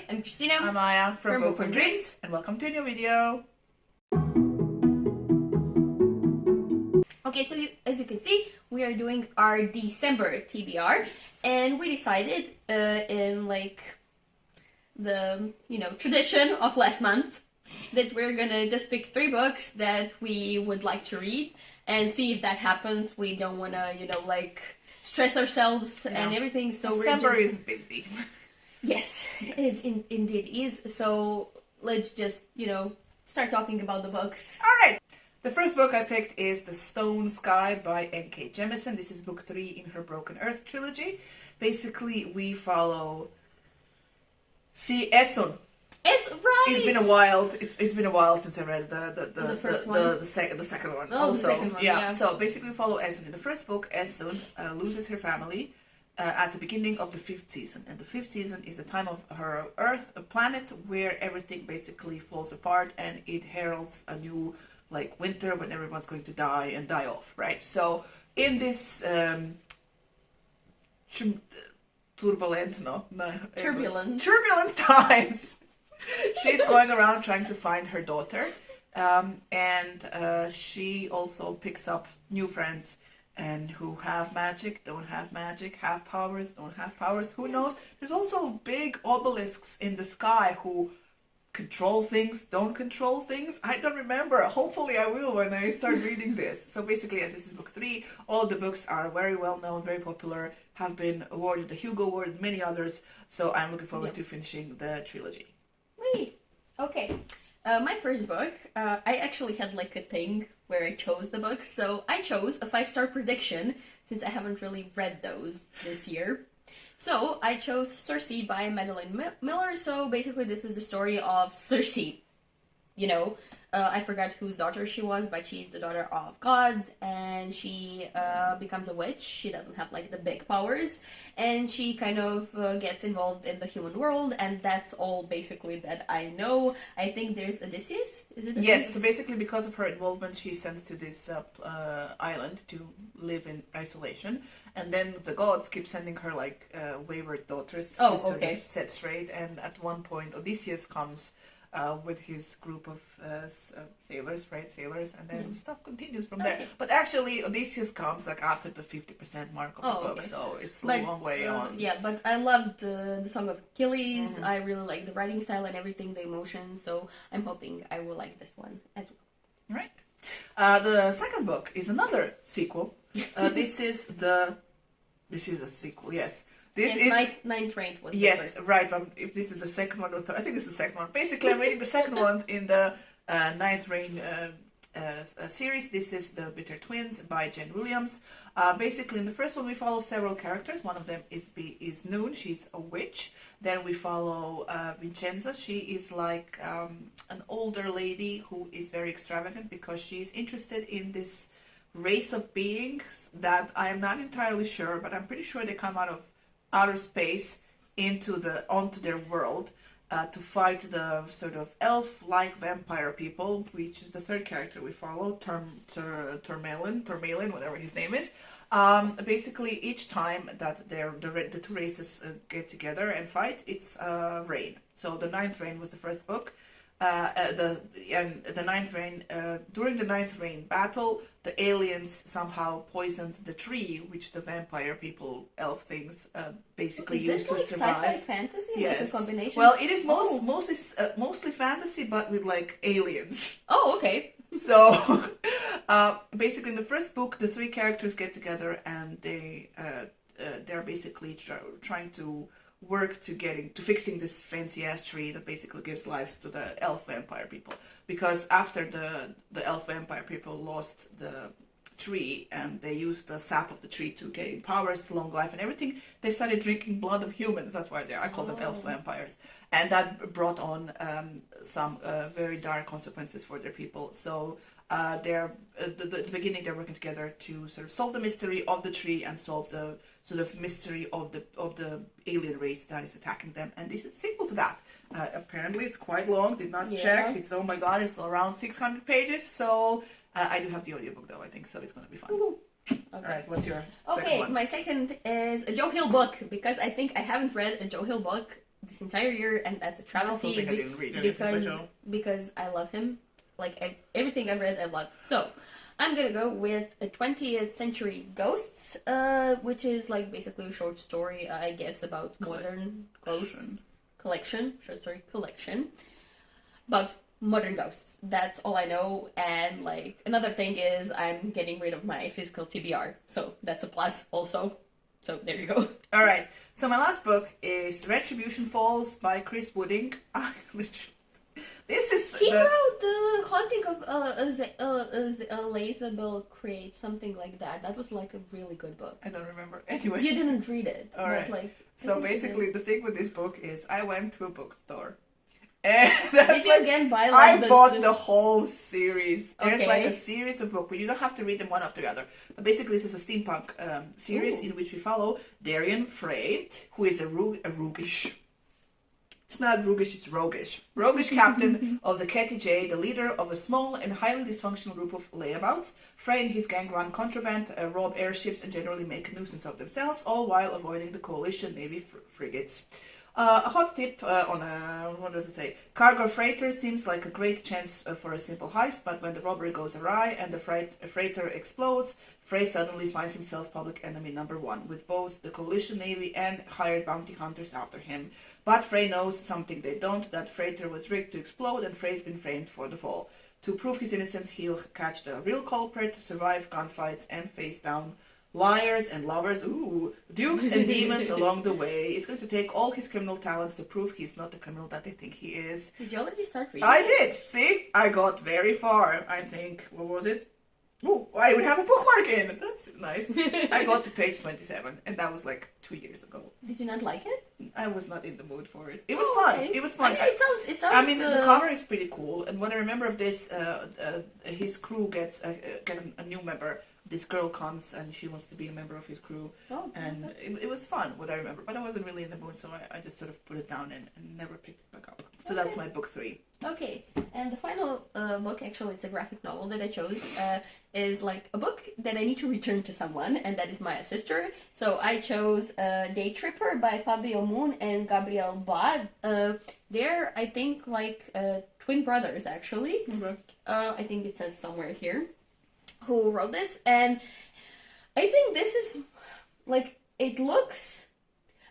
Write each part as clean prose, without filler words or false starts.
I'm Christina. I'm Maya from Book and Drinks. And welcome to a new video. Okay, so as you can see, we are doing our December TBR, and we decided in like the tradition of last month that we're gonna just pick 3 books that we would like to read and see if that happens. We don't wanna like stress ourselves and everything. So December is busy. Yes, it indeed is. So let's just start talking about the books. All right. The first book I picked is The Stone Sky by N.K. Jemisin. This is book 3 in her Broken Earth trilogy. Basically, we follow Esun. It's right. It's been a while. It's been a while since I read the first one. The second one. Oh, also, the second one. Yeah. So basically, we follow Esun. In the first book, Esun loses her family at the beginning of the 5th season, and the 5th season is the time of her Earth, a planet where everything basically falls apart, and it heralds a new winter when everyone's going to die and die off, right? So in this turbulent times, she's going around trying to find her daughter, and she also picks up new friends and who have magic, don't have magic, have powers, don't have powers, who knows? There's also big obelisks in the sky who control things, don't control things. I don't remember. Hopefully I will when I start reading this. So basically, as this is book 3, all the books are very well known, very popular, have been awarded the Hugo Award and many others. So I'm looking forward to finishing the trilogy. Wait. Okay. My first book, I actually had a thing where I chose the books. So I chose a 5-star prediction since I haven't really read those this year. So I chose Cersei by Madeline Miller. So basically this is the story of Cersei. I forgot whose daughter she was, but she's the daughter of gods, and she becomes a witch. She doesn't have the big powers, and she kind of gets involved in the human world, and that's all basically that I know. I think there's Odysseus. Is it Odysseus? Yes, so basically because of her involvement, she's sent to this island to live in isolation, and then the gods keep sending her wayward daughters to sort of set straight, and at one point Odysseus comes with his group of sailors, and then stuff continues from there. But actually, Odysseus comes after the 50% mark of the book, so it's a long way on. Yeah, but I loved the Song of Achilles. I really like the writing style and everything, the emotion. So I'm hoping I will like this one as well. Right. The second book is another sequel. This is a sequel. Yes. This is Ninth Rain was the yes, first. right. But if this is the second one or third, I think it's the second one. Basically, I'm reading the second one in the Ninth Rain series. This is The Bitter Twins by Jen Williams. Basically, in the first one, we follow several characters. One of them is Noon. She's a witch. Then we follow Vincenza. She is an older lady who is very extravagant because she's interested in this race of beings that I am not entirely sure, but I'm pretty sure they come out of outer space onto their world to fight the sort of elf-like vampire people, which is the third character we follow, Termalin, whatever his name is. Basically, each time that the 2 races get together and fight, it's rain. So the Ninth Rain was the first book. The Ninth Rain, during the Ninth Rain battle, the aliens somehow poisoned the tree, which the vampire people, elf things, basically used to survive. Sci-fi fantasy? Yes. A combination? Well, it is mostly fantasy, but with aliens. Oh, okay. So, basically, in the first book, the 3 characters get together and they're basically trying to work to fixing this fancy ass tree that basically gives lives to the elf vampire people, because after the elf vampire people lost the tree and they used the sap of the tree to gain powers, long life and everything, they started drinking blood of humans. That's why I call them elf vampires, and that brought on some very dire consequences for their people. So at the beginning they're working together to sort of solve the mystery of the tree and solve the sort of mystery of the alien race that is attacking them, and this is a sequel to that. Apparently it's quite long, did not check. It's, oh my god, it's around 600 pages, so I do have the audiobook though, I think, so it's going to be fun. Okay. Alright, what's your second one? My second is a Joe Hill book, because I think I haven't read a Joe Hill book this entire year, and that's a I also travesty think I didn't read anything by Joe. because I love him. Like, everything I've read, I love. So, I'm gonna go with a 20th Century Ghosts, which is like basically a short story, I guess, about modern ghosts. Short story collection. About modern ghosts. That's all I know. And like, another thing is I'm getting rid of my physical TBR. So, that's a plus also. So, there you go. Alright, so my last book is Retribution Falls by Chris Wooding. This is He wrote The Haunting of Elizabeth Crate, something like that. That was like a really good book. I don't remember. Anyway. You didn't read it. Alright. But like, So basically, the thing with this book is I went to a bookstore. And that's did you like, again buy like I bought the whole series. There's like Okay. a series of books, but you don't have to read them one after the other. But basically, this is a steampunk series in which we follow Darian Frey, who is a roguish. It's not roguish, it's roguish. Roguish captain of the KTJ, the leader of a small and highly dysfunctional group of layabouts. Frey and his gang run contraband, rob airships, and generally make a nuisance of themselves, all while avoiding the coalition Navy frigates. A hot tip on a, what does it say? Cargo freighter seems like a great chance for a simple heist, but when the robbery goes awry and the freighter explodes, Frey suddenly finds himself public enemy number one, with both the coalition navy and hired bounty hunters after him. But Frey knows something they don't, that freighter was rigged to explode and Frey's been framed for the fall. To prove his innocence, he'll catch the real culprit, survive gunfights, and face down liars and lovers, dukes and demons along the way. It's going to take all his criminal talents to prove he's not the criminal that they think he is. Did you already start reading? I did. See, I got very far. I think, what was it? Oh, I would have a bookmark in. That's nice. I got to page 27, and that was like 2 years ago. Did you not like it? I was not in the mood for it. It was fun. Okay. It was fun. I mean, it sounds. I mean, the cover is pretty cool, and what I remember of this, his crew gets a new member. This girl comes and she wants to be a member of his crew, and it was fun, what I remember, but I wasn't really in the mood, so I just sort of put it down and never picked it back up. So that's my book 3. Okay, and the final book, actually it's a graphic novel that I chose, is like a book that I need to return to someone, and that is my sister. So I chose Daytripper by Fabio Moon and Gabriel Bad. They're, I think, like twin brothers, actually. Okay. I think it says somewhere here who wrote this, and I think this is like, it looks,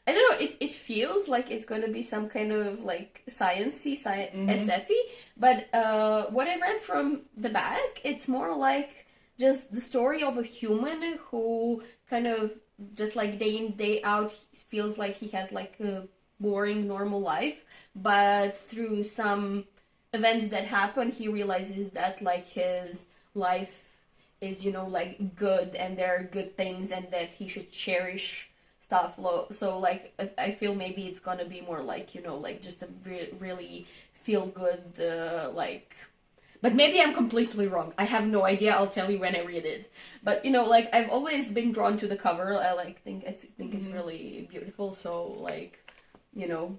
I don't know, it feels like it's going to be some kind of like sciencey, SF-y, but what I read from the back, it's more like just the story of a human who kind of just like day in, day out feels like he has like a boring normal life, but through some events that happen, he realizes that like his life is, you know, like good, and there are good things, and that he should cherish stuff. So like I feel maybe it's gonna be more like, you know, like just a really feel good like, but maybe I'm completely wrong. I have no idea. I'll tell you when I read it. But you know, like I've always been drawn to the cover. I think it's really beautiful. So like, you know,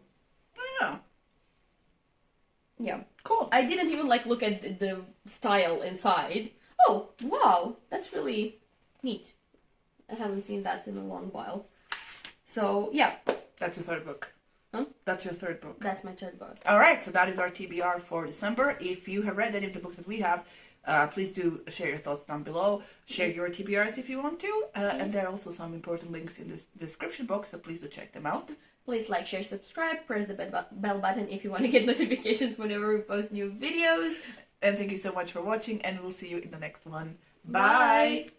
yeah, cool. I didn't even like look at the style inside. Oh, wow, that's really neat. I haven't seen that in a long while. So, yeah. That's your third book. Huh? That's your third book. That's my third book. Alright, so that is our TBR for December. If you have read any of the books that we have, please do share your thoughts down below. Share your TBRs if you want to. And there are also some important links in the description box, so please do check them out. Please like, share, subscribe, press the bell button if you want to get notifications whenever we post new videos. And thank you so much for watching, and we'll see you in the next one. Bye. Bye.